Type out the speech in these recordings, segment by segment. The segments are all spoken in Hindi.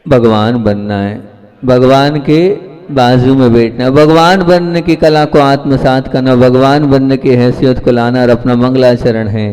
भगवान बनना है, भगवान के बाजू में बैठना, भगवान बनने की कला को आत्मसात करना, भगवान बनने की हैसियत को लाना। और अपना मंगलाचरण है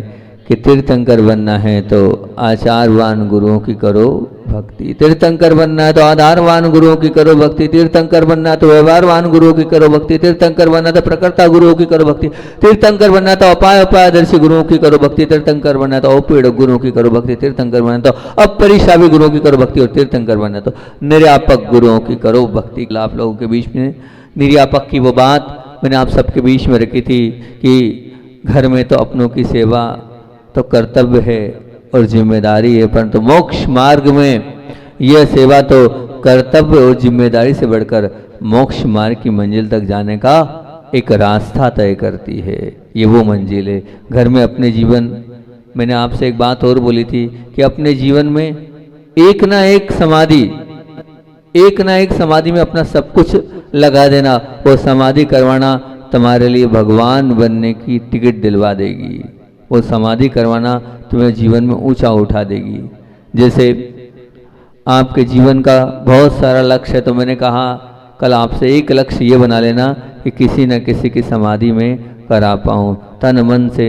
कि तीर्थंकर बनना है तो आचारवान गुरुओं की करो भक्ति, तीर्थंकर बनना है तो आधारवान गुरुओं की करो भक्ति, तीर्थंकर बनना है तो व्यवहारवान गुरुओं की करो भक्ति, तीर्थंकर बनना है तो प्रकृता गुरुओं की करो भक्ति, तीर्थंकर बनना है तो उपायदर्शी गुरुओं की करो भक्ति, तीर्थंकर बनना है तो औपीड़ गुरुओं की करो भक्ति, तीर्थंकर बनना है तो अपरिशावी गुरुओं की करो भक्ति, और तीर्थंकर बनना है तो निर्यापक गुरुओं की करो भक्ति। आप लोगों के बीच में निर्यापक की वो बात मैंने आप सबके बीच में रखी थी कि घर में तो अपनों की सेवा तो कर्तव्य है और जिम्मेदारी है, परंतु मोक्ष मार्ग में यह सेवा तो कर्तव्य और जिम्मेदारी से बढ़कर मोक्ष मार्ग की मंजिल तक जाने का एक रास्ता तय करती है। ये वो मंजिल है। घर में अपने जीवन, मैंने आपसे एक बात और बोली थी कि अपने जीवन में एक ना एक समाधि में अपना सब कुछ लगा देना, वो समाधि करवाना तुम्हारे लिए भगवान बनने की टिकट दिलवा देगी। वो समाधि करवाना तुम्हें जीवन में ऊंचा उठा देगी। जैसे आपके जीवन का बहुत सारा लक्ष्य है, तो मैंने कहा कल आपसे एक लक्ष्य ये बना लेना कि किसी न किसी की समाधि में करा पाऊँ, तन मन से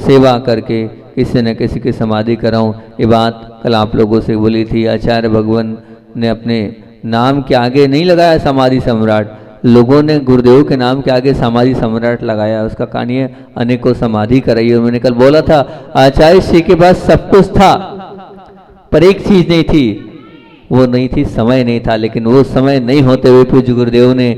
सेवा करके किसी न किसी की समाधि कराऊँ। ये बात कल आप लोगों से बोली थी। आचार्य भगवान ने अपने नाम के आगे नहीं लगाया समाधि सम्राट, लोगों ने गुरुदेव के नाम के आगे समाधि सम्राट लगाया। उसका कहानी है अनेकों समाधि कराई। और मैंने कल बोला था आचार्य श्री के पास सब कुछ था पर एक चीज नहीं थी, वो नहीं थी समय नहीं था। लेकिन वो समय नहीं होते हुए पूज्य गुरुदेव ने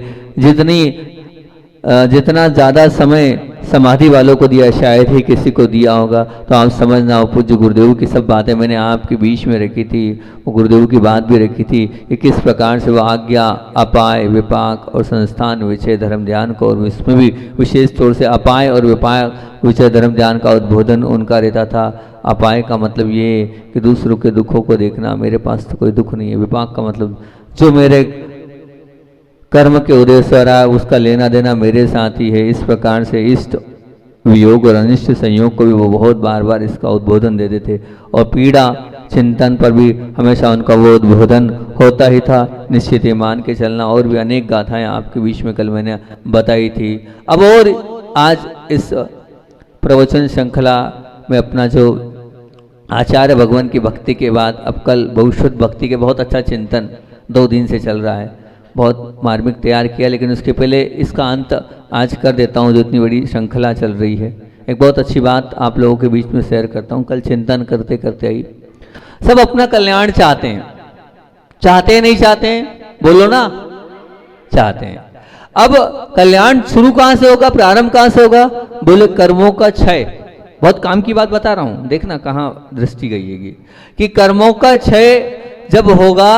जितना ज़्यादा समय समाधि वालों को दिया, शायद ही किसी को दिया होगा। तो आप समझना हो, पूज्य गुरुदेव की सब बातें मैंने आपके बीच में रखी थी। वो गुरुदेव की बात भी रखी थी कि किस प्रकार से वो आज्ञा, अपाय, विपाक और संस्थान विषय धर्म ध्यान को, और इसमें भी विशेष तौर से अपाय और विपाक विषय धर्म ध्यान का उद्बोधन उनका रहता था। अपाय का मतलब ये कि दूसरों के दुखों को देखना, मेरे पास तो कोई दुख नहीं है। विपाक का मतलब जो मेरे कर्म के उद्देश्य आ रहा है उसका लेना देना मेरे साथ ही है। इस प्रकार से इष्ट वियोग और अनिष्ट संयोग को भी वो बहुत बार बार इसका उद्बोधन देते थे। और पीड़ा चिंतन पर भी हमेशा उनका वो उद्बोधन होता ही था। निश्चित ही मान के चलना। और भी अनेक गाथाएं आपके बीच में कल मैंने बताई थी। अब और आज इस प्रवचन श्रृंखला में अपना जो आचार्य भगवान की भक्ति के बाद अब कल बहुश्रुत भक्ति के बहुत अच्छा चिंतन 2 दिन से चल रहा है, बहुत मार्मिक तैयार किया। लेकिन उसके पहले इसका अंत आज कर देता हूँ, जो इतनी बड़ी श्रृंखला चल रही है। एक बहुत अच्छी बात आप लोगों के बीच में शेयर करता हूँ। कल चिंतन करते करते आई, सब अपना कल्याण चाहते हैं, चाहते हैं नहीं चाहते हैं, बोलो ना, चाहते हैं। अब कल्याण शुरू कहाँ से होगा, प्रारंभ कहाँ से होगा, बोले कर्मों का क्षय। बहुत काम की बात बता रहा हूँ, देखना कहाँ दृष्टि गई है कि कर्मों का क्षय जब होगा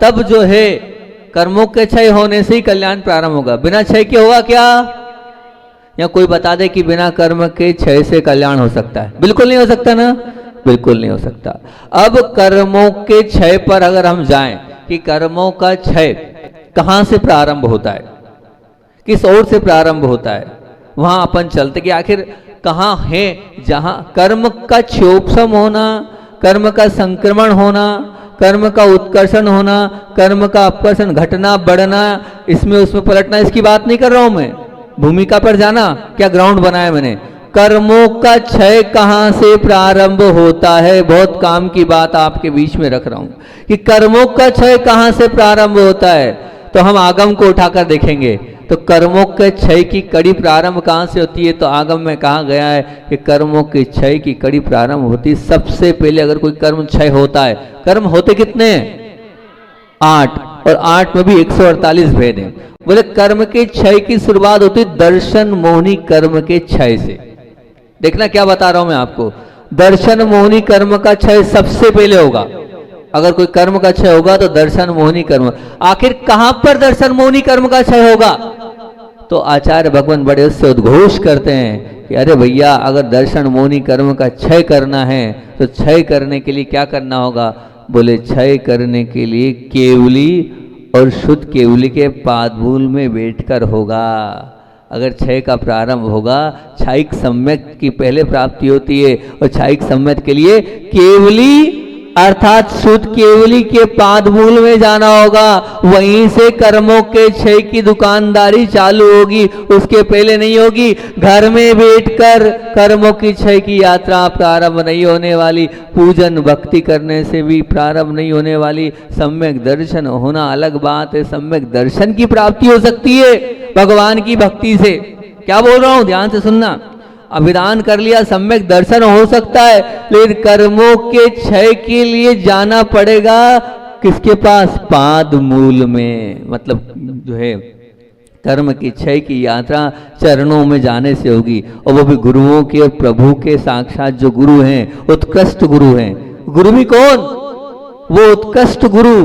तब जो है कर्मों के क्षय होने से ही कल्याण प्रारंभ होगा। बिना क्षय के होगा क्या? या कोई बता दे कि बिना कर्म के क्षय से कल्याण हो सकता है? बिल्कुल नहीं हो सकता ना, बिल्कुल नहीं हो सकता। अब कर्मों के क्षय पर अगर हम जाएं कि कर्मों का क्षय कहां से प्रारंभ होता है, किस ओर से प्रारंभ होता है, वहां अपन चलते कि आखिर कहां है जहां कर्म का क्षोभसम होना, कर्म का संक्रमण होना, कर्म का उत्कर्षण होना, कर्म का अपकर्षण, घटना बढ़ना, इसमें उसमें पलटना, इसकी बात नहीं कर रहा हूं मैं। भूमिका पर जाना, क्या ग्राउंड बनाया मैंने। कर्मों का क्षय कहां से प्रारंभ होता है, बहुत काम की बात आपके बीच में रख रहा हूं कि कर्मों का क्षय कहां से प्रारंभ होता है। तो हम आगम को उठाकर देखेंगे तो कर्मों के क्षय की कड़ी प्रारंभ कहां से होती है। तो आगम में कहा गया है कि कर्मों के क्षय की कड़ी प्रारंभ होती है सबसे पहले। अगर कोई कर्म क्षय होता है, कर्म होते कितने हैं? 8, और 8 में भी 148 भेद हैं। बोले कर्म के क्षय की शुरुआत होती है दर्शन मोहनी कर्म के क्षय से। देखना क्या बता रहा हूं मैं आपको, दर्शन मोहनी कर्म का क्षय सबसे पहले होगा। अगर कोई कर्म का क्षय होगा तो दर्शन मोहनी कर्म। आखिर कहां पर दर्शन मोहनी कर्म का क्षय होगा? तो आचार्य भगवान बड़े उससे उद्घोष करते हैं कि अरे भैया, अगर दर्शन मोहनी कर्म का क्षय करना है तो क्षय करने के लिए क्या करना होगा? बोले क्षय करने के लिए केवली और शुद्ध केवली के पादमूल में बैठकर होगा। अगर क्षय का प्रारंभ होगा, क्षायिक सम्यक की पहले प्राप्ति होती है, और क्षायिक सम्यक के लिए केवली अर्थात शुद्ध केवली के पाद मूल में जाना होगा, वहीं से कर्मों के क्षय की दुकानदारी चालू होगी, उसके पहले नहीं होगी। घर में बैठकर कर्मों की क्षय की यात्रा प्रारंभ नहीं होने वाली, पूजन भक्ति करने से भी प्रारंभ नहीं होने वाली। सम्यक दर्शन होना अलग बात है, सम्यक दर्शन की प्राप्ति हो सकती है भगवान की भक्ति से। क्या बोल रहा हूं, ध्यान से सुनना। अभिदान कर लिया, सम्यक दर्शन हो सकता है, लेकिन कर्मों के क्षय के लिए जाना पड़ेगा किसके पास? पाद मूल में। मतलब जो है कर्म की क्षय की यात्रा चरणों में जाने से होगी, और वो भी गुरुओं के और प्रभु के साक्षात जो गुरु हैं, उत्कृष्ट गुरु हैं। गुरु भी कौन? वो उत्कृष्ट गुरु।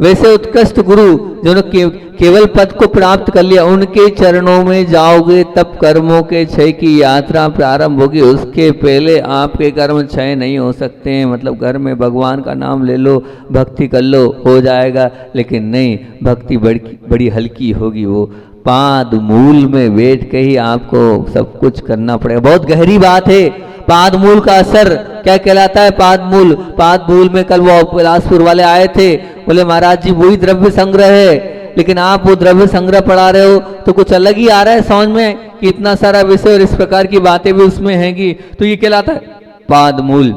वैसे उत्कृष्ट गुरु जिन्होंने केवल पद को प्राप्त कर लिया, उनके चरणों में जाओगे तब कर्मों के क्षय की यात्रा प्रारंभ होगी। उसके पहले आपके कर्म क्षय नहीं हो सकते हैं। मतलब घर में भगवान का नाम ले लो, भक्ति कर लो, हो जाएगा, लेकिन नहीं, भक्ति बड़ी हल्की होगी। वो पाद मूल में बैठ के ही आपको सब कुछ करना पड़ेगा। बहुत गहरी बात है। पाद मूल का असर क्या कहलाता है? पाद मूल। पाद मूल में कल वो बिलासपुर वाले आए थे, बोले महाराज जी वही द्रव्य संग्रह है, लेकिन आप वो द्रव्य संग्रह पढ़ा रहे हो तो कुछ अलग ही आ रहा है समझ में कि इतना सारा विषय और इस प्रकार की बातें भी उसमें हैंगी। तो ये कहलाता है पाद मूल।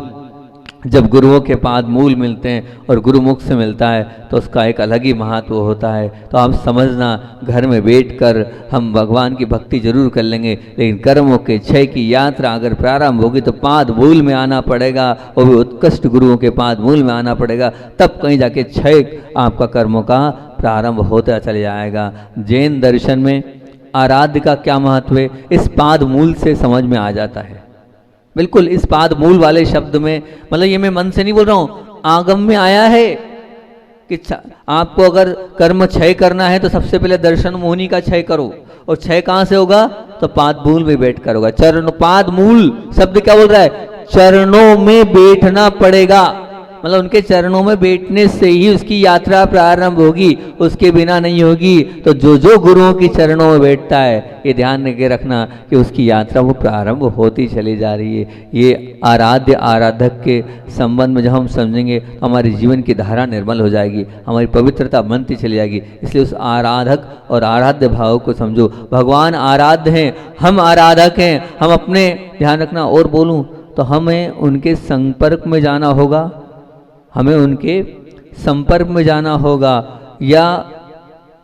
जब गुरुओं के पाद मूल मिलते हैं और गुरुमुख से मिलता है तो उसका एक अलग ही महत्व होता है। तो आप समझना, घर में बैठकर हम भगवान की भक्ति जरूर कर लेंगे, लेकिन कर्मों के क्षय की यात्रा अगर प्रारंभ होगी तो पाद मूल में आना पड़ेगा, और भी उत्कृष्ट गुरुओं के पाद मूल में आना पड़ेगा, तब कहीं जाके क्षय आपका कर्मों का प्रारंभ होता चले जाएगा। जैन दर्शन में आराध्य का क्या महत्व है, इस पाद मूल से समझ में आ जाता है। बिल्कुल इस पाद मूल वाले शब्द में, मतलब ये मैं मन से नहीं बोल रहा हूं, आगम में आया है कि आपको अगर कर्म क्षय करना है तो सबसे पहले दर्शन मोहिनी का क्षय करो। और क्षय कहां से होगा? तो पाद मूल में बैठ कर होगा। चरण पाद मूल शब्द क्या बोल रहा है? चरणों में बैठना पड़ेगा। मतलब उनके चरणों में बैठने से ही उसकी यात्रा प्रारंभ होगी, उसके बिना नहीं होगी। तो जो जो गुरुओं की चरणों में बैठता है, ये ध्यान के रखना कि उसकी यात्रा वो प्रारंभ होती चली जा रही है। ये आराध्य आराधक के संबंध में जब हम समझेंगे तो हमारे जीवन की धारा निर्मल हो जाएगी, हमारी पवित्रता बनती चली जाएगी। इसलिए उस आराधक और आराध्य भाव को समझो। भगवान आराध्य हैं, हम आराधक हैं। हम अपने ध्यान रखना, और बोलूं तो हमें उनके संपर्क में जाना होगा, हमें उनके संपर्क में जाना होगा, या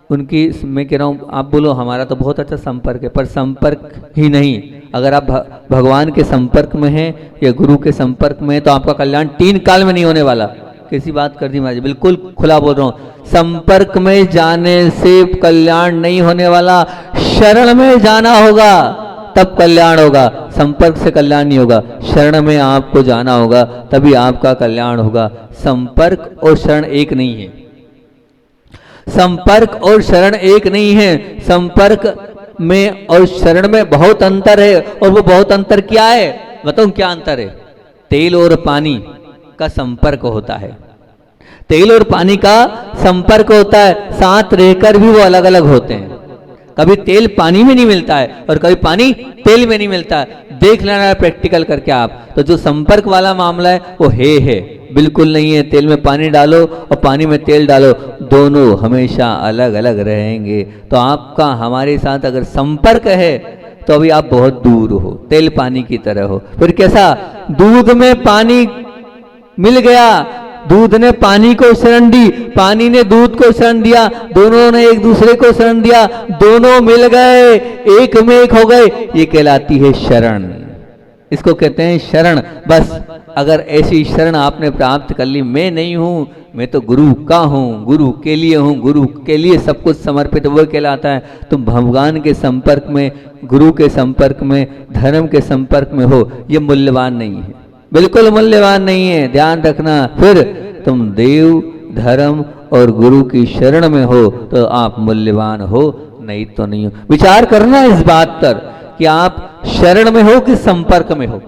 उनकी, मैं कह रहा हूँ आप बोलो हमारा तो बहुत अच्छा संपर्क है, पर संपर्क ही नहीं, अगर आप भगवान के संपर्क में हैं या गुरु के संपर्क में हैं तो आपका कल्याण 3 काल में नहीं होने वाला। कैसी बात कर दी महाराज, बिल्कुल खुला बोल रहा हूँ। संपर्क में जाने से कल्याण नहीं होने वाला, शरण में जाना होगा तब कल्याण होगा। संपर्क से कल्याण नहीं होगा, शरण में आपको जाना होगा तभी आपका कल्याण होगा। संपर्क और शरण एक नहीं है। संपर्क और शरण एक नहीं है। संपर्क में और शरण में बहुत अंतर है। और वो बहुत अंतर क्या है बताऊं? क्या अंतर है? तेल और पानी का संपर्क होता है। तेल और पानी का संपर्क होता है, साथ रहकर भी वो अलग अलग होते हैं। कभी तेल पानी में नहीं मिलता है और कभी पानी तेल में नहीं मिलता है। देख लेना प्रैक्टिकल करके आप। तो जो संपर्क वाला मामला है वो है बिल्कुल नहीं है। तेल में पानी डालो और पानी में तेल डालो, दोनों हमेशा अलग अलग रहेंगे। तो आपका हमारे साथ अगर संपर्क है तो अभी आप बहुत दूर हो, तेल पानी की तरह हो। फिर कैसा? दूध में पानी मिल गया, दूध ने पानी को शरण दी, पानी ने दूध को शरण दिया, दोनों ने एक दूसरे को शरण दिया, दोनों मिल गए, एक में एक हो गए। ये कहलाती है शरण। इसको कहते हैं शरण। बस अगर ऐसी शरण आपने प्राप्त कर ली, मैं नहीं हूं, मैं तो गुरु का हूं, गुरु के लिए हूं, गुरु के लिए सब कुछ समर्पित, वो कहलाता है। तुम भगवान के संपर्क में, गुरु के संपर्क में, धर्म के संपर्क में हो, ये मूल्यवान नहीं है, बिल्कुल मूल्यवान नहीं है, ध्यान रखना। फिर तुम देव, धर्म और गुरु की शरण में हो तो आप मूल्यवान हो, नहीं तो नहीं हो। विचार करना इस बात पर कि आप शरण में हो कि संपर्क में हो।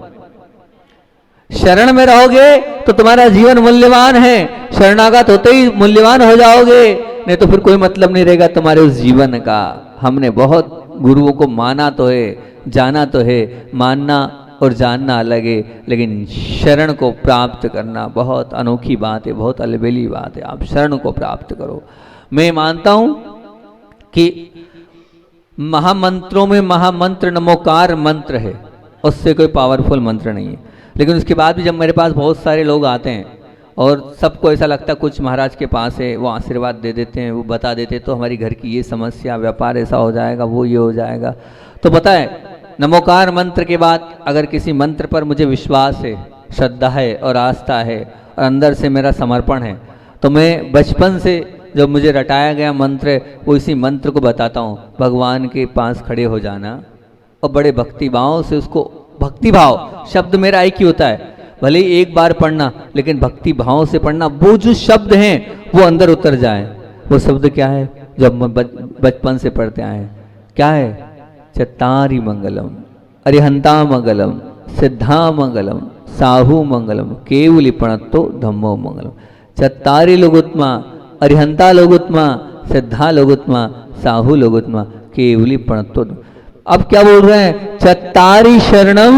शरण में रहोगे तो तुम्हारा जीवन मूल्यवान है, शरणागत होते ही मूल्यवान हो जाओगे, नहीं तो फिर कोई मतलब नहीं रहेगा तुम्हारे उस जीवन का। हमने बहुत गुरुओं को माना तो है, जाना तो है, मानना और जानना अलग है, लेकिन शरण को प्राप्त करना बहुत अनोखी बात है, बहुत अलबेली बात है। आप शरण को प्राप्त करो। मैं मानता हूं कि महामंत्रों में महामंत्र नमोकार मंत्र है, उससे कोई पावरफुल मंत्र नहीं है। लेकिन उसके बाद भी जब मेरे पास बहुत सारे लोग आते हैं और सबको ऐसा लगता है कुछ महाराज के पास है, वो आशीर्वाद दे देते हैं, वो बता देते हैं तो हमारी घर की ये समस्या, व्यापार ऐसा हो जाएगा, वो ये हो जाएगा। तो पता है नमोकार मंत्र के बाद अगर किसी मंत्र पर मुझे विश्वास है, श्रद्धा है और आस्था है और अंदर से मेरा समर्पण है, तो मैं बचपन से जब मुझे रटाया गया मंत्र है वो इसी मंत्र को बताता हूँ। भगवान के पास खड़े हो जाना और बड़े भक्ति भाव से उसको, भक्ति भाव शब्द मेरा एक ही होता है, भले ही एक बार पढ़ना लेकिन भक्ति भाव से पढ़ना। वो जो शब्द हैं वो अंदर उतर जाए। वो शब्द क्या है जो हम बचपन से पढ़ते आए हैं? क्या है? चत्तारि मंगलम अरिहंता मंगलम सिद्धा मंगलम साहू मंगलम केवली प्रणतो धम्मो मंगलम। चत्तारि लोगोत्मा अरिहंता लोगोत्मा सिद्धा लोगोत्मा साहू लोगोत्मा केवली प्रणतो। अब क्या बोल रहे हैं? चत्तारि शरणम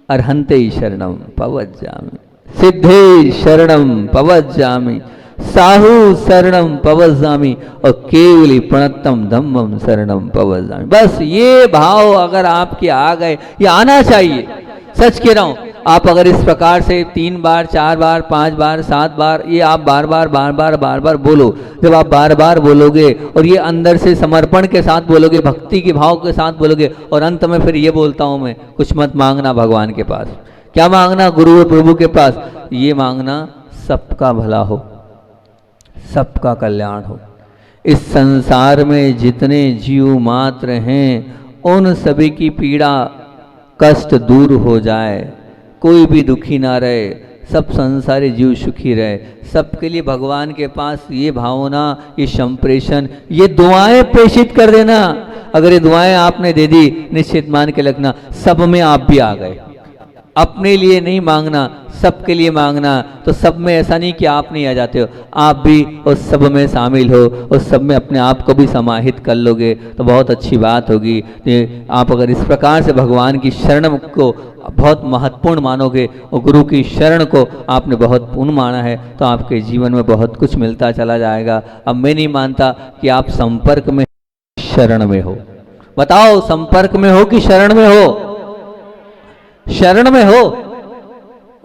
अर्हंते शरणम पवज्जामि, सिद्धे शरणम पवज्जामि, साहू शरणम पवज्जामि और केवली प्रणतम धम्मम शरणम पवज्जामि। बस ये भाव अगर आपके आ गए, ये आना चाहिए। सच कह रहा हूं, आप अगर इस प्रकार से 3 बार 4 बार 5 बार 7 बार ये आप बार बार बोलो, जब आप बार बार बोलोगे और ये अंदर से समर्पण के साथ बोलोगे, भक्ति के भाव के साथ बोलोगे, और अंत में फिर ये बोलता हूं मैं, कुछ मत मांगना भगवान के पास। क्या मांगना? गुरु और प्रभु के पास। ये मांगना सबका भला हो, सबका कल्याण हो। इस संसार में जितने जीव मात्र हैं उन सभी की पीड़ा कष्ट दूर हो जाए, कोई भी दुखी ना रहे, सब संसारी जीव सुखी रहे। सबके लिए भगवान के पास ये भावना, ये संप्रेषण, ये दुआएं प्रेषित कर देना। अगर ये दुआएं आपने दे दी, निश्चित मान के रखना सब में आप भी आ गए। अपने लिए नहीं मांगना, सबके लिए मांगना। तो सब में ऐसा नहीं कि आप नहीं आ जाते हो, आप भी उस सब में शामिल हो, उस सब में अपने आप को भी समाहित कर लोगे तो बहुत अच्छी बात होगी। आप अगर इस प्रकार से भगवान की शरण को बहुत महत्वपूर्ण मानोगे और गुरु की शरण को आपने बहुत पूर्ण माना है तो आपके जीवन में बहुत कुछ मिलता चला जाएगा। अब मैं नहीं मानता कि आप संपर्क में शरण में हो। बताओ, संपर्क में हो कि शरण में हो? शरण में हो।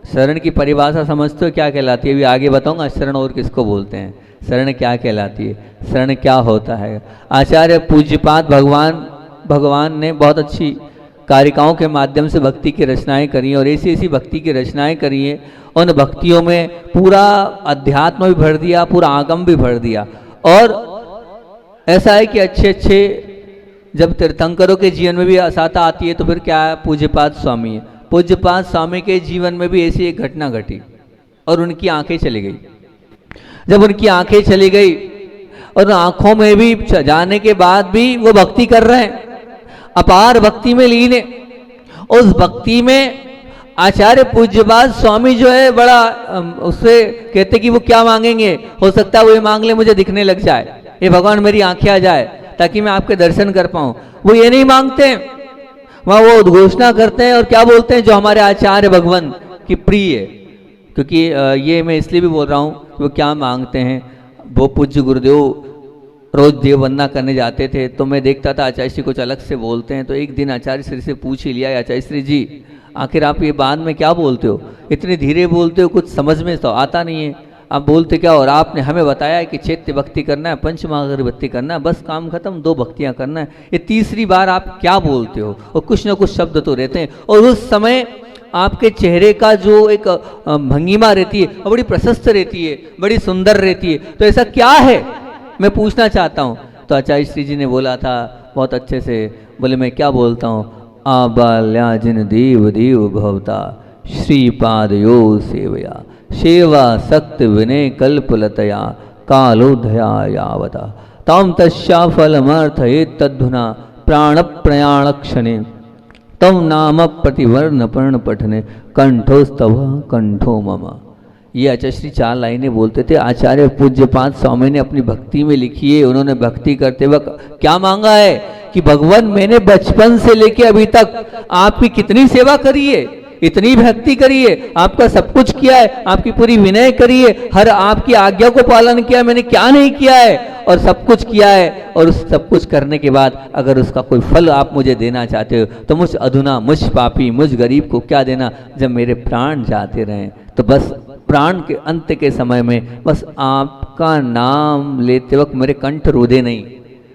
शरण की परिभाषा समझते हो क्या कहलाती है? अभी आगे बताऊंगा शरण और किसको बोलते हैं, शरण क्या कहलाती है, शरण क्या होता है। आचार्य पूज्यपाद भगवान ने बहुत अच्छी कारिकाओं के माध्यम से भक्ति की रचनाएं करी और ऐसी ऐसी भक्ति की रचनाएं करी हैं। उन भक्तियों में पूरा अध्यात्म भी भर दिया, पूरा आगम भी भर दिया। और ऐसा है कि अच्छे जब तीर्थंकरों के जीवन में भी असाता आती है तो फिर क्या है? पूज्यपाद स्वामी है। पूज्यपाद स्वामी के जीवन में भी ऐसी एक घटना घटी और उनकी आंखें चली गई। जब उनकी आंखें चली गई और आंखों में भी जाने के बाद भी वो भक्ति कर रहे हैं, अपार भक्ति में लीन है। उस भक्ति में आचार्य पूज्यपाद स्वामी जो है बड़ा उससे कहते कि वो क्या मांगेंगे, हो सकता है वो ये मांग ले मुझे दिखने लग जाए, ये भगवान मेरी आंखें आ जाए ताकि मैं आपके दर्शन कर पाऊं। वो ये नहीं मांगते, वहां वो उद्घोषणा करते हैं और क्या बोलते हैं, जो हमारे आचार्य भगवान की प्रिय है। क्योंकि ये मैं इसलिए भी बोल रहा हूँ वो क्या मांगते हैं। वो पूज्य गुरुदेव रोज देव वंदना करने जाते थे तो मैं देखता था आचार्य श्री कुछ अलग से बोलते हैं। तो एक दिन आचार्य श्री से पूछ ही लिया, आचार्य श्री जी आखिर आप ये बाद में क्या बोलते हो, इतने धीरे बोलते हो, कुछ समझ में तो आता नहीं है, आप बोलते क्या? और आपने हमें बताया कि चैत्य भक्ति करना है, पंचमहागरी भक्ति करना है, बस काम खत्म, 2 भक्तियां करना है, ये तीसरी बार आप क्या बोलते हो? और कुछ ना कुछ शब्द तो रहते हैं। और उस समय आपके चेहरे का जो एक भंगिमा रहती है वो बड़ी प्रशस्त रहती है, बड़ी सुंदर रहती है। तो ऐसा क्या है मैं पूछना चाहता हूँ। तो आचार्य श्री जी ने बोला था बहुत अच्छे से, बोले मैं क्या बोलता हूँ, आबाल्या जिन देव देव भवता श्रीपादयो सेवया सेवा सक्त विनय कल्पलतया कालोधया यावता तम तस्या फलमर्थये तद्धुना प्राण प्रयाण क्षणे तम नाम प्रतिवर्ण पर्ण पठने कंठोस्तव कंठो मम। ये आचार्य 4 लाइनें बोलते थे। आचार्य पूज्यपाद स्वामी ने अपनी भक्ति में लिखी है। उन्होंने भक्ति करते वक्त क्या मांगा है कि कि भगवान मैंने बचपन से लेके अभी तक आपकी कितनी सेवा करी है, इतनी भक्ति करी है, आपका सब कुछ किया है, आपकी पूरी विनय करी है, हर आपकी आज्ञा को पालन किया, मैंने क्या नहीं किया है, और सब कुछ किया है। और उस सब कुछ करने के बाद अगर उसका कोई फल आप मुझे देना चाहते हो तो मुझ अधुना, मुझ पापी, मुझ गरीब को क्या देना, जब मेरे प्राण जाते रहें। तो बस प्राण के अंत के समय में बस आपका नाम लेते वक्त मेरे कंठ रोदे नहीं,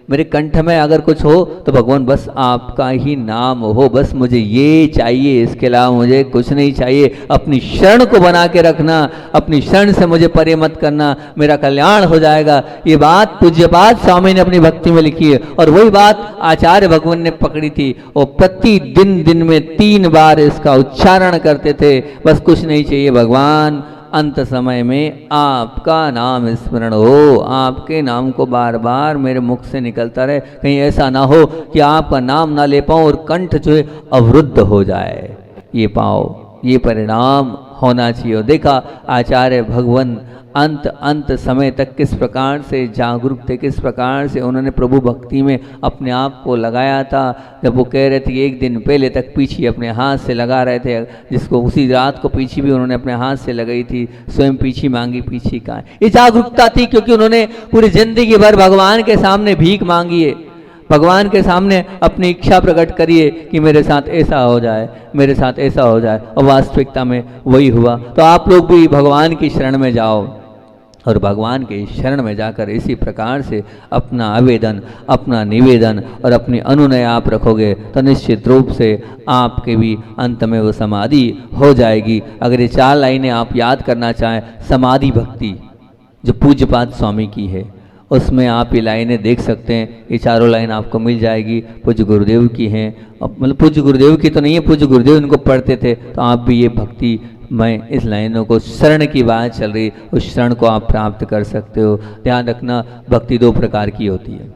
मेरे कंठ में अगर कुछ हो तो भगवान बस आपका ही नाम हो, बस मुझे ये चाहिए, इसके अलावा मुझे कुछ नहीं चाहिए। अपनी शरण को बना के रखना, अपनी शरण से मुझे परे मत करना, मेरा कल्याण हो जाएगा। ये बात पूज्यपाद स्वामी ने अपनी भक्ति में लिखी है, और वही बात आचार्य भगवान ने पकड़ी थी। वो प्रतिदिन दिन में 3 बार इसका उच्चारण करते थे, बस कुछ नहीं चाहिए भगवान, अंत समय में आपका नाम स्मरण हो, आपके नाम को बार बार मेरे मुख से निकलता रहे, कहीं ऐसा ना हो कि आपका नाम ना ले पाऊँ और कंठ जो है अवरुद्ध हो जाए। ये पाओ, ये परिणाम होना चाहिए। देखा आचार्य भगवान अंत समय तक किस प्रकार से जागरूक थे, किस प्रकार से उन्होंने प्रभु भक्ति में अपने आप को लगाया था। जब वो कह रहे थे कि एक दिन पहले तक पीछी अपने हाथ से लगा रहे थे, जिसको उसी रात को पीछी भी उन्होंने अपने हाथ से लगाई थी, स्वयं पीछी मांगी, पीछी का। ये जागरूकता थी क्योंकि उन्होंने पूरी जिंदगी भर भगवान के सामने भीख मांगी है, भगवान के सामने अपनी इच्छा प्रकट करिए कि मेरे साथ ऐसा हो जाए, मेरे साथ ऐसा हो जाए, और वास्तविकता में वही हुआ। तो आप लोग भी भगवान की शरण में जाओ, और भगवान के शरण में जाकर इसी प्रकार से अपना आवेदन, अपना निवेदन और अपनी अनुनय आप रखोगे तो निश्चित रूप से आपके भी अंत में वो समाधि हो जाएगी। अगर ये 4 लाइनें आप याद करना चाहें, समाधि भक्ति जो पूज्यपाद स्वामी की है, उसमें आप ये लाइनें देख सकते हैं। ये 4 लाइन आपको मिल जाएगी, पूज्य गुरुदेव की हैं। मतलब पूज्य गुरुदेव की तो नहीं है, पूज्य गुरुदेव इनको पढ़ते थे, तो आप भी ये भक्ति मैं इस लाइनों को, शरण की बात चल रही, उस शरण को आप प्राप्त कर सकते हो। ध्यान रखना, भक्ति 2 प्रकार की होती है।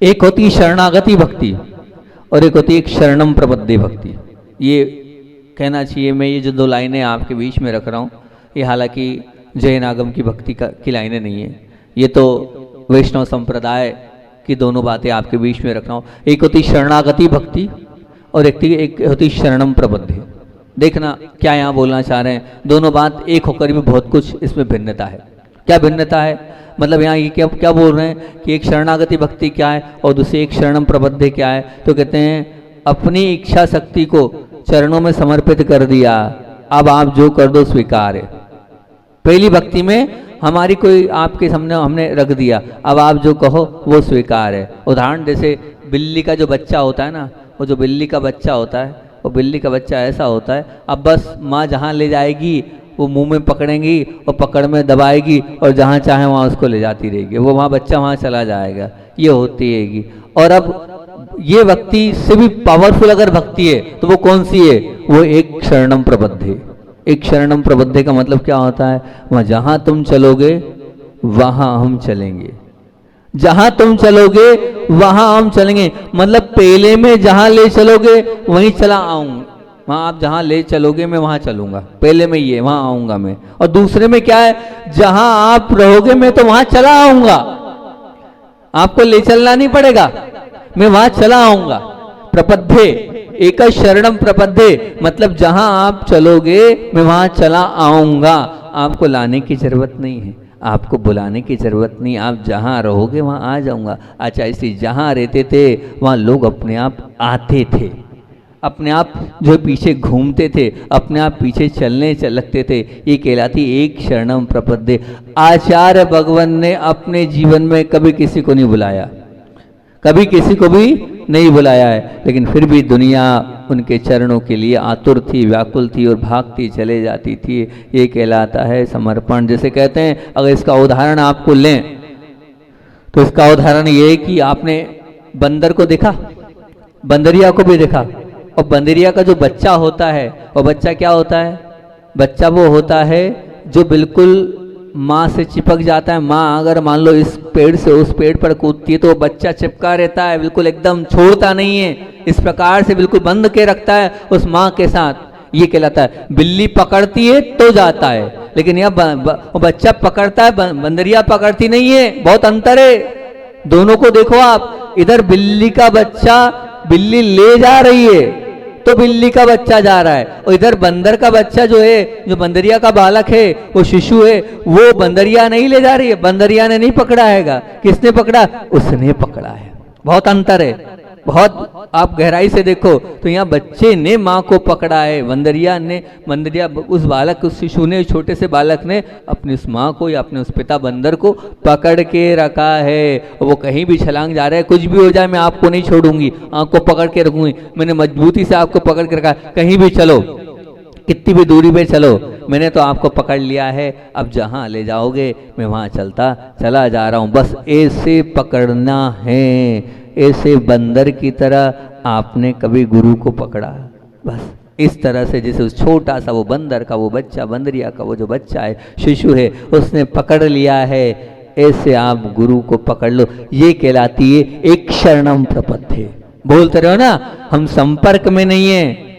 एक होती है शरणागति भक्ति और एक होती है शरणम प्रपद्ये भक्ति। ये कहना चाहिए, मैं ये जो 2 लाइनें आपके बीच में रख रहा हूँ, ये हालांकि जैन आगम की भक्ति की लाइनें नहीं है, ये तो वैष्णव संप्रदाय की दोनों बातें आपके बीच में रख रहा हूँ। एक होती शरणागति भक्ति और एक होती शरणम प्रपद्ये। देखना क्या यहाँ बोलना चाह रहे हैं, दोनों बात एक होकर भी बहुत कुछ इसमें भिन्नता है। क्या भिन्नता है, मतलब यहाँ ये क्या बोल रहे हैं कि एक शरणागति भक्ति क्या है और दूसरी एक शरणम प्रपद्ये क्या है। तो कहते हैं अपनी इच्छा शक्ति को चरणों में समर्पित कर दिया, अब आप जो कर दो स्वीकार है। पहली भक्ति में हमारी कोई आपके सामने हमने रख दिया, अब आप जो कहो वो स्वीकार है। उदाहरण जैसे बिल्ली का जो बच्चा होता है ना, वो जो बिल्ली का बच्चा होता है, वो बिल्ली का बच्चा ऐसा होता है, अब बस माँ जहाँ ले जाएगी वो मुंह में पकड़ेंगी और पकड़ में दबाएगी और जहाँ चाहे वहाँ उसको ले जाती रहेगी, वो वहाँ बच्चा वहाँ चला जाएगा। ये होती हैगी। और अब ये भक्ति से भी पावरफुल अगर भक्ति है तो वो कौन सी है, वो एक शरणम प्रपद्ये। एक शरणम प्रपद्ये का मतलब क्या होता है, वहाँ जहाँ तुम चलोगे वहाँ हम चलेंगे, जहाँ तुम चलोगे वहाँ हम चलेंगे। मतलब पहले में जहाँ ले चलोगे वहीं चला आऊँगा, वहाँ आप जहाँ ले चलोगे मैं वहाँ चलूँगा, पहले में ये वहाँ आऊँगा मैं। और दूसरे में क्या है, जहाँ आप रहोगे मैं तो वहाँ चला आऊँगा, आपको ले चलना नहीं पड़ेगा, मैं वहाँ चला आऊँगा। प्रपद्ये, एक शरणम प्रपद्ये, मतलब जहाँ आप चलोगे मैं वहाँ चला आऊँगा, आपको लाने की जरूरत नहीं है, आपको बुलाने की ज़रूरत नहीं, आप जहाँ रहोगे वहाँ आ जाऊँगा। अच्छा, इसलिए जहाँ रहते थे वहाँ लोग अपने आप आते थे, अपने आप जो पीछे घूमते थे, अपने आप पीछे चलने लगते थे। ये कहलाती एक शरणम प्रपद्ये। आचार्य भगवान ने अपने जीवन में कभी किसी को नहीं बुलाया, कभी किसी को भी नहीं बुलाया है, लेकिन फिर भी दुनिया उनके चरणों के लिए आतुर थी, व्याकुल थी और भागती चले जाती थी। ये कहलाता है समर्पण। जैसे कहते हैं, अगर इसका उदाहरण आपको लें तो इसका उदाहरण ये है कि आपने बंदर को देखा, बंदरिया को भी देखा, और बंदरिया का जो बच्चा होता है, वो बच्चा क्या होता है, बच्चा वो होता है जो बिल्कुल माँ से चिपक जाता है। माँ अगर मान लो इस पेड़ से उस पेड़ पर कूदती है तो वो बच्चा चिपका रहता है, बिल्कुल एकदम छोड़ता नहीं है, इस प्रकार से बिल्कुल बंध के रखता है उस माँ के साथ। ये कहलाता है। बिल्ली पकड़ती है तो जाता है, लेकिन यह बच्चा पकड़ता है, बंदरिया पकड़ती नहीं है, बहुत अंतर है। दोनों को देखो आप, इधर बिल्ली का बच्चा बिल्ली ले जा रही है तो बिल्ली का बच्चा जा रहा है, और इधर बंदर का बच्चा जो है, जो बंदरिया का बालक है, वो शिशु है, वो बंदरिया नहीं ले जा रही है, बंदरिया ने नहीं पकड़ा हैगा। किसने पकड़ा? उसने पकड़ा है। बहुत अंतर है, बहुत आप गहराई से देखो तो यहाँ बच्चे ने माँ को पकड़ा है, बंदरिया उस बालक, उस शिशु ने, छोटे से बालक ने अपनी उस माँ को या अपने उस पिता बंदर को पकड़ के रखा है। और वो कहीं भी छलांग जा रहा है, कुछ भी हो जाए मैं आपको नहीं छोड़ूंगी, आपको पकड़ के रखूंगी, मैंने मजबूती से आपको पकड़ के रखा, कहीं भी चलो, कितनी भी दूरी पे चलो, मैंने तो आपको पकड़ लिया है, अब जहाँ ले जाओगे मैं वहाँ चला जा रहा हूँ। बस ऐसे पकड़ना है, ऐसे बंदर की तरह आपने कभी गुरु को पकड़ा, बस इस तरह से जैसे उस छोटा सा वो बंदर का वो बच्चा, बंदरिया का वो जो बच्चा है, शिशु है, उसने पकड़ लिया है, ऐसे आप गुरु को पकड़ लो। ये कहलाती है एक शरणम प्रपत्ति। बोलते रहो ना, हम संपर्क में नहीं है।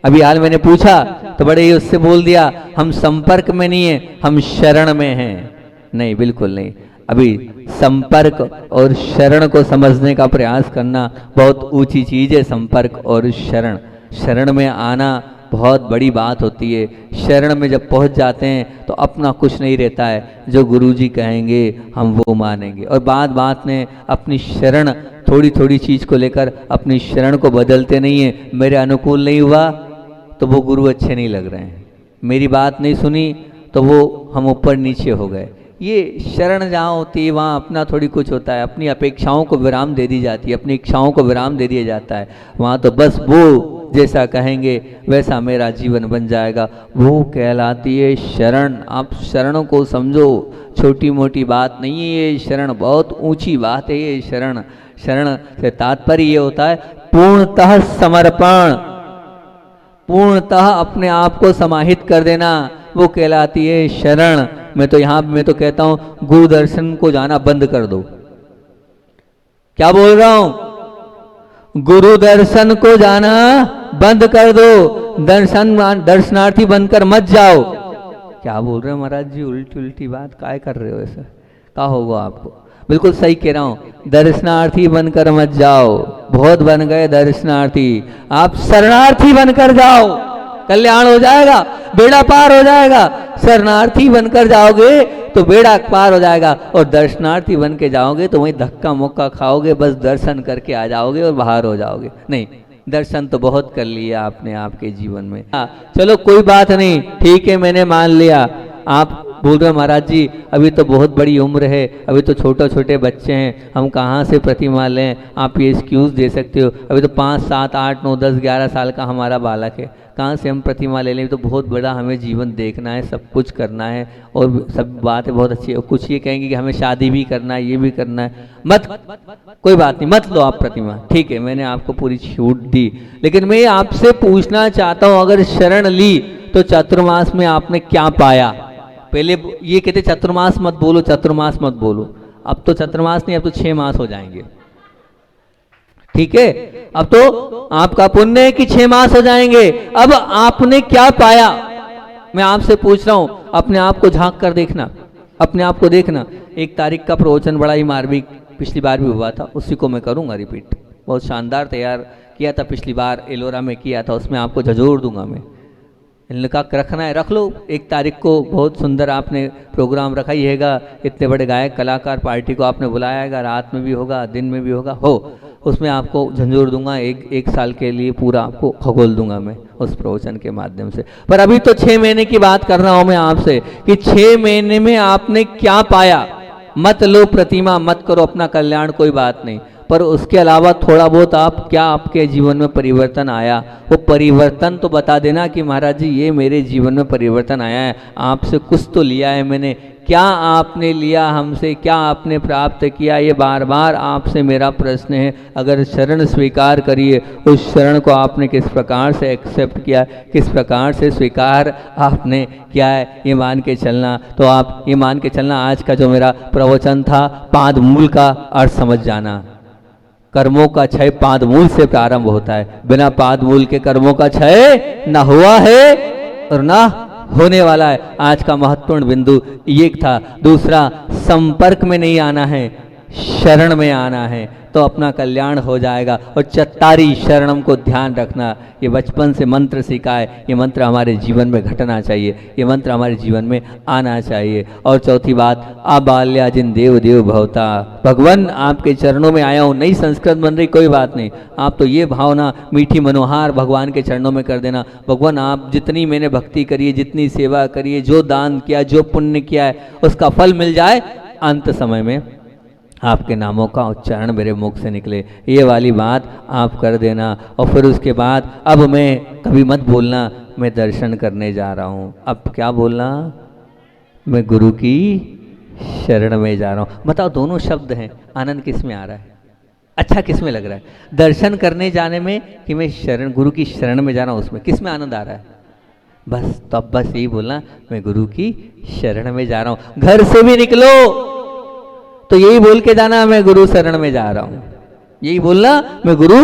अभी हाल मैंने पूछा तो बड़े ही उससे बोल दिया हम संपर्क में नहीं है, हम शरण में हैं। नहीं, बिल्कुल नहीं। अभी संपर्क और शरण को समझने का प्रयास करना बहुत ऊंची चीज है। संपर्क और शरण में आना बहुत बड़ी बात होती है। शरण में जब पहुंच जाते हैं तो अपना कुछ नहीं रहता है, जो गुरुजी कहेंगे हम वो मानेंगे। और बात में अपनी शरण, थोड़ी थोड़ी चीज को लेकर अपनी शरण को बदलते नहीं है। मेरे अनुकूल नहीं हुआ तो वो गुरु अच्छे नहीं लग रहे हैं, मेरी बात नहीं सुनी तो वो हम ऊपर नीचे हो गए। ये शरण जहाँ होती है वहाँ अपना थोड़ी कुछ होता है, अपनी अपेक्षाओं को विराम दे दी जाती है, अपनी इच्छाओं को विराम दे दिया जाता है। वहाँ तो बस वो जैसा कहेंगे वैसा मेरा जीवन बन जाएगा, वो कहलाती है शरण। आप शरणों को समझो, छोटी मोटी बात नहीं है ये शरण, बहुत ऊंची बात है ये शरण। शरण से तात्पर्य ये होता है पूर्णतः समर्पण, पूर्णतः अपने आप को समाहित कर देना, वो कहलाती है शरण। मैं तो कहता हूं गुरु दर्शन को जाना बंद कर दो। क्या बोल रहा हूं? गुरु दर्शन को जाना बंद कर दो, दर्शनार्थी बनकर मत जाओ। क्या बोल रहे हो महाराज जी, उल्टी उल्टी बात काय कर रहे हो? ऐसा क्या होगा आपको? बिल्कुल सही कह रहा हूं, दर्शनार्थी बनकर मत जाओ। बहुत बन गए दर्शनार्थी, आप शरणार्थी बनकर जाओ, कल्याण हो जाएगा, बेड़ा पार हो जाएगा। शरणार्थी बनकर जाओगे तो बेड़ा पार हो जाएगा, और दर्शनार्थी बन के जाओगे तो वहीं धक्का मुक्का खाओगे, बस दर्शन करके आ जाओगे और बाहर हो जाओगे। नहीं, दर्शन तो बहुत कर लिया आपने आपके जीवन में। चलो कोई बात नहीं, ठीक है, मैंने मान लिया। आप बोल रहे महाराज जी अभी तो बहुत बड़ी उम्र है, अभी तो छोटे छोटे बच्चे हैं, हम कहाँ से प्रतिमा लें? आप ये एक्सक्यूज़ दे सकते हो, अभी तो 5, 7, 8, 9, 10, 11 साल का हमारा बालक है, कहाँ से हम प्रतिमा ले लें? तो बहुत बड़ा हमें जीवन देखना है, सब कुछ करना है, और सब बातें बहुत अच्छी है। कुछ ये कहेंगे कि हमें शादी भी करना है, ये भी करना है। मत, कोई बात नहीं, मत लो आप प्रतिमा, ठीक है, मैंने आपको पूरी छूट दी। लेकिन मैं आपसे पूछना चाहता हूँ, अगर शरण ली तो चातुर्मास में आपने क्या पाया? पहले ये कहते चतुर्मास मत बोलो, चतुर्मास मत बोलो। अब तो चतुर्मास नहीं, अब तो 6 मास हो जाएंगे, ठीक है? अब तो आपका पुण्य है कि 6 मास हो जाएंगे। अब आपने क्या पाया? मैं आपसे पूछ रहा हूं, अपने आप को झांक कर देखना, अपने आप को देखना। 1 तारीख का प्रवचन बड़ा ही मार्मिक पिछली बार भी हुआ था, उसी को मैं करूंगा रिपीट। बहुत शानदार तैयार किया था पिछली बार, एलोरा में किया था, उसमें आपको झजोर दूंगा मैं। इनका रखना है, रख लो। 1 तारीख को बहुत सुंदर आपने प्रोग्राम रखा ही हैगा, इतने बड़े गायक कलाकार पार्टी को आपने बुलाया हैगा, रात में भी होगा, दिन में भी होगा, उसमें आपको झंझोर दूंगा। एक साल के लिए पूरा आपको खगोल दूंगा मैं उस प्रवचन के माध्यम से। पर अभी तो 6 महीने की बात कर रहा हूं मैं आपसे कि 6 महीने में आपने क्या पाया। मत लो प्रतिमा, मत करो अपना कल्याण, कोई बात नहीं, पर उसके अलावा थोड़ा बहुत आप क्या आपके जीवन में परिवर्तन आया, वो परिवर्तन तो बता देना कि महाराज जी ये मेरे जीवन में परिवर्तन आया है, आपसे कुछ तो लिया है मैंने। क्या आपने लिया हमसे, क्या आपने प्राप्त किया, ये बार बार आपसे मेरा प्रश्न है। अगर शरण स्वीकार करिए, उस शरण को आपने किस प्रकार से एक्सेप्ट किया, किस प्रकार से स्वीकार आपने किया है, ये मान के चलना। तो आप ये मान के चलना, आज का जो मेरा प्रवचन था, पाद मूल का अर्थ समझ जाना। कर्मों का क्षय पाद मूल से प्रारंभ होता है, बिना पाद मूल के कर्मों का क्षय ना हुआ है और ना होने वाला है। आज का महत्वपूर्ण बिंदु ये था। दूसरा, संपर्क में नहीं आना है, शरण में आना है। तो अपना कल्याण हो जाएगा। और चत्तारी शरणम को ध्यान रखना, ये बचपन से मंत्र सीखा है, ये मंत्र हमारे जीवन में घटना चाहिए, ये मंत्र हमारे जीवन में आना चाहिए। और चौथी बात, आबाल्या जिन देव देव भवता, भगवान आपके चरणों में आया हूँ, नई संस्कृत बन रही कोई बात नहीं, आप तो ये भावना मीठी मनोहार भगवान के चरणों में कर देना, भगवान आप जितनी मैंने भक्ति करी है, जितनी सेवा करी है, जो दान किया, जो पुण्य किया है, उसका फल मिल जाए, अंत समय में आपके नामों का उच्चारण मेरे मुख से निकले, ये वाली बात आप कर देना। और फिर उसके बाद अब मैं कभी मत बोलना मैं दर्शन करने जा रहा हूँ, अब क्या बोलना, मैं गुरु की शरण में जा रहा हूँ। बताओ दोनों शब्द हैं, आनंद किस में आ रहा है, अच्छा किस में लग रहा है? दर्शन करने जाने में कि मैं शरण गुरु की शरण में जा रहा हूँ, उसमें किस में आनंद आ रहा है? बस तो अब बस यही बोलना, मैं गुरु की शरण में जा रहा हूँ। घर से भी निकलो तो यही बोल के जाना, मैं गुरु शरण में जा रहा हूँ, यही बोलना, मैं गुरु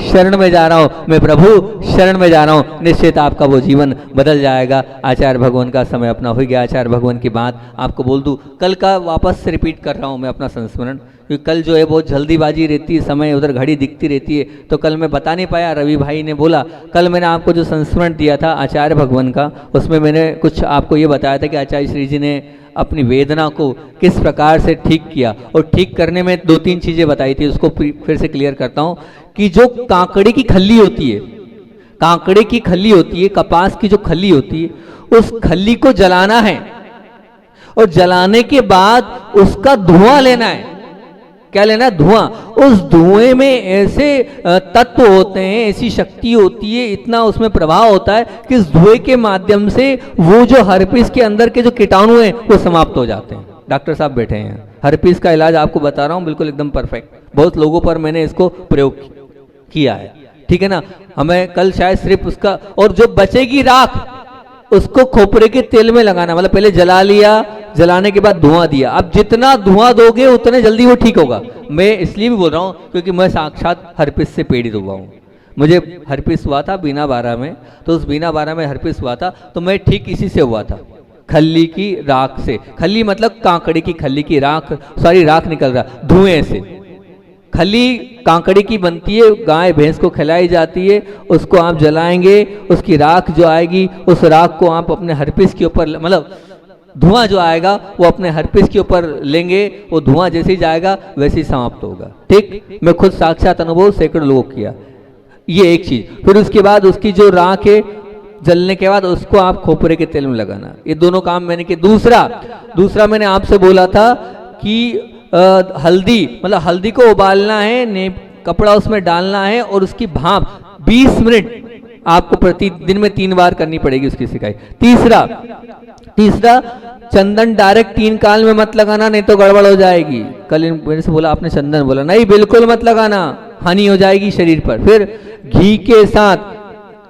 शरण में जा रहा हूँ, मैं प्रभु शरण में जा रहा हूँ। निश्चित आपका वो जीवन बदल जाएगा। आचार्य भगवान का समय अपना हो गया। आचार्य भगवान की बात आपको बोल दूँ, कल का वापस से रिपीट कर रहा हूँ मैं अपना संस्मरण, क्योंकि कल जो है बहुत जल्दीबाजी रहती है, समय उधर घड़ी दिखती रहती है, तो कल मैं बता नहीं पाया। रवि भाई ने बोला कल मैंने आपको जो संस्मरण दिया था आचार्य भगवान का, उसमें मैंने कुछ आपको ये बताया था कि आचार्य श्री जी ने अपनी वेदना को किस प्रकार से ठीक किया, और ठीक करने में 2-3 चीज़ें बताई थी, उसको फिर से क्लियर करता हूँ कि जो कांकड़े की खल्ली होती है, कांकड़े की खल्ली होती है, कपास की जो खल्ली होती है, उस खल्ली को जलाना है, और जलाने के बाद उसका धुआं लेना है। क्या लेना है? धुआं। उस धुएं में ऐसे तत्व होते हैं, ऐसी शक्ति होती है, इतना उसमें प्रभाव होता है कि इस धुएं के माध्यम से वो जो हर्पिस के अंदर के जो कीटाणु हैं वो समाप्त हो जाते हैं। डॉक्टर साहब बैठे हैं, हर्पिस का इलाज आपको बता रहा हूँ, बिल्कुल एकदम परफेक्ट, बहुत लोगों पर मैंने इसको प्रयोग किया है, ठीक है ना। हमें कल शायद सिर्फ उसका, और जो बचेगी राख उसको खोपरे के तेल में लगाना, मतलब पहले जला लिया, जलाने के बाद धुआं दिया। अब जितना धुआं दोगे उतने जल्दी वो ठीक होगा। मैं इसलिए भी बोल रहा हूँ क्योंकि मैं साक्षात हर्पिस से पीड़ित हुआ हूँ। मुझे हर्पिस हुआ था बीना बारा में, तो उस बीना बारा में हर्पिस हुआ था, तो मैं ठीक इसी से हुआ था, खल्ली की राख से। खल्ली मतलब कांकड़े की खल्ली की राख, सॉरी राख निकल रहा, धुएं से। खली कांकड़ी की बनती है, गाय भैंस को खिलाई जाती है, उसको आप जलाएंगे, उसकी राख जो आएगी उस राख को आप अपने हर्पिस के ऊपर, मतलब धुआं जो आएगा वो अपने हर्पिस के ऊपर लेंगे, वो धुआं जैसे ही जाएगा वैसे ही समाप्त होगा। ठीक, मैं खुद साक्षात अनुभव सैकड़ों लोगों किया। ये एक चीज। फिर उसके बाद उसकी जो राख है जलने के बाद उसको आप खोपरे के तेल में लगाना। ये दोनों काम मैंने किए। दूसरा मैंने आपसे बोला था कि हल्दी, मतलब हल्दी को उबालना है, कपड़ा उसमें डालना है और उसकी भाप 20 मिनट आपको प्रतिदिन में 3 बार करनी पड़ेगी, उसकी सिकाई। तीसरा चंदन डायरेक्ट 3 काल में मत लगाना, नहीं तो गड़बड़ हो जाएगी। कल मेरे से बोला आपने चंदन, बोला नहीं बिल्कुल मत लगाना, हानि हो जाएगी शरीर पर। फिर घी के साथ,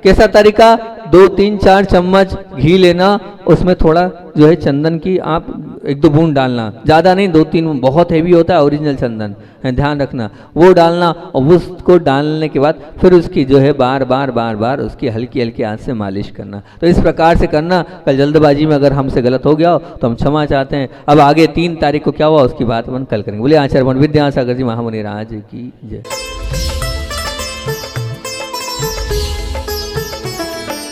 कैसा तरीका, 2, 3, 4 चम्मच घी लेना, उसमें थोड़ा जो है चंदन की आप 1-2 बूंद डालना, ज़्यादा नहीं, 2-3, बहुत हैवी होता है ओरिजिनल चंदन, ध्यान रखना, वो डालना। और उसको डालने के बाद फिर उसकी जो है बार बार उसकी हल्की हल्की हाथ से मालिश करना। तो इस प्रकार से करना। कल जल्दबाजी में अगर हमसे गलत हो गया हो तो हम क्षमा चाहते हैं। अब आगे 3 तारीख को क्या हुआ उसकी बात अपन कल करेंगे। बोले आचार्य विद्यासागर जी महामुनि राज की जय।